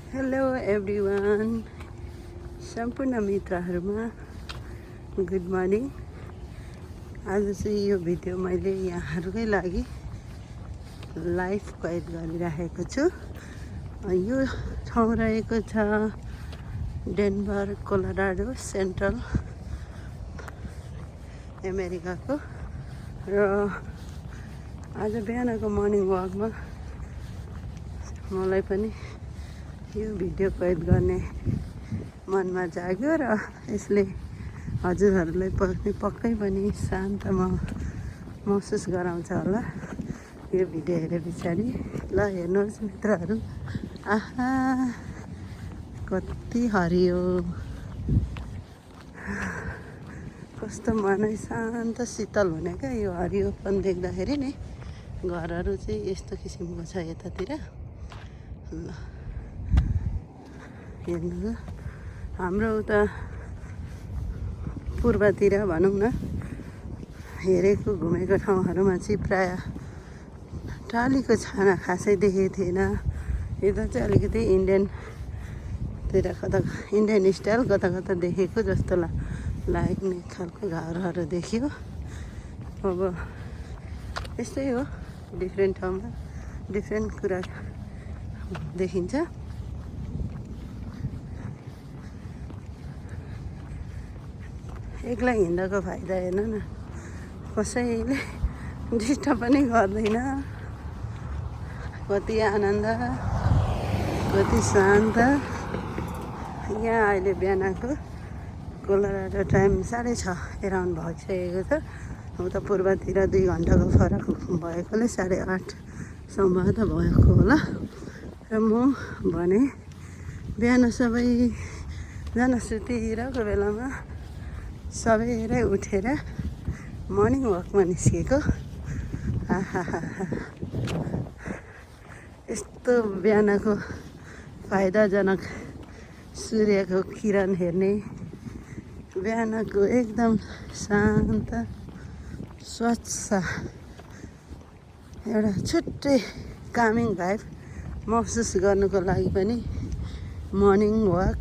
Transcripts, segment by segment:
Hello everyone, सम्पूर्ण मित्रहरूमा good morning. आज चाहिँ यो भिडियो मैले यहाँहरूकै लागि लाइभ कैद गरिराखेको छु। यो ठाउँ रहेको छ डेनभर, कोलोराडो, सेन्ट्रल अमेरिकाको। र आज बिहानको मर्निङ वाकमा मलाई पनि यो भिडियो कैद गर्ने मनमा जाग्यो र यसले हजुरहरूलाई पक्कै पनि शान्त महसुस गराउँछ होला यो भिडियो हेरे पछाडि। ल हेर्नुहोस् मित्रहरू, आहा कति हरियो, कस्तो मनै शान्त शीतल हुने क्या यो हरियोपन देख्दाखेरि नि। घरहरू चाहिँ यस्तो किसिमको छ यतातिर। ल हेर्नु, हाम्रो उता पूर्वतिर भनौँ न, हेरेको घुमेको ठाउँहरूमा चाहिँ प्राय टालीको छाना खासै देखेको थिएन। यता चाहिँ अलिकति इन्डियनतिर कता इन्डियन स्टाइल कता कता देखेको जस्तो लाग्ने खालको घरहरू देखियो। अब यस्तै हो, डिफ्रेन्ट ठाउँमा डिफ्रेन्ट कुरा देखिन्छ। एक्लै हिँड्दाको फाइदा हेर्न न, कसैले डिस्टर्ब पनि गर्दैन। कति आनन्द, कति शान्त। यहाँ अहिले बिहानको कोलोराडो टाइम 6:30 एराउन्ड भइसकेको छ। उता पूर्वतिर 2 घन्टाको फरक भएकोले 8:30 सम्भवतः भएको होला। र म भने बिहान सबैजना सुतिरहेको बेलामा सबेरै उठेर मर्निङ वाकमा निस्केको। आहा यस्तो बिहानको फाइदाजनक सूर्यको किरण हेर्ने, बिहानको एकदम शान्त स्वच्छ एउटा छुट्टै कामिङ भाइब महसुस गर्नुको लागि पनि मर्निङ वाक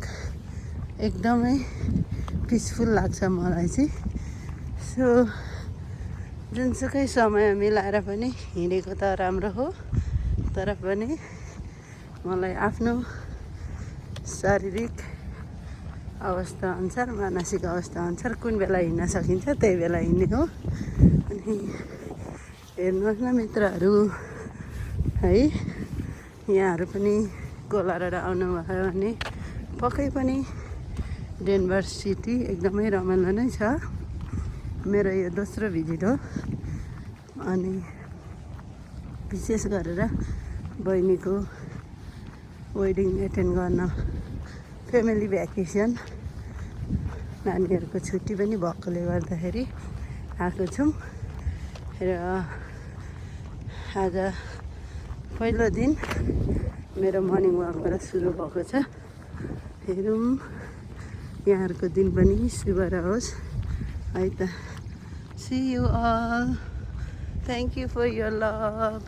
एकदमै पिसफुल लाग्छ मलाई चाहिँ। सो जुनसुकै समय मिलाएर पनि हिँडेको त राम्रो हो, तर पनि मलाई आफ्नो शारीरिक अवस्था अनुसार, मानसिक अवस्था अनुसार कुन बेला हिँड्न सकिन्छ त्यही बेला हिँड्ने हो। अनि हेर्नुहोस् न मित्रहरू है, यहाँहरू पनि कोलोराडो आउनुभयो भने पक्कै पनि डेनभर सिटी एकदमै रमाइलो नै छ। मेरो यो दोस्रो भिजिट हो। अनि विशेष गरेर बहिनीको वेडिङ एटेन्ड गर्न, फ्यामिली भ्याकेसन, नानीहरूको छुट्टी पनि भएकोले गर्दाखेरि आएको छौँ। र आज पहिलो दिन मेरो मर्निङ वाकबाट सुरु भएको छ। हेरौँ यहाँहरूको दिन पनि शुभ रहोस् है त। See you all, thank you for your love.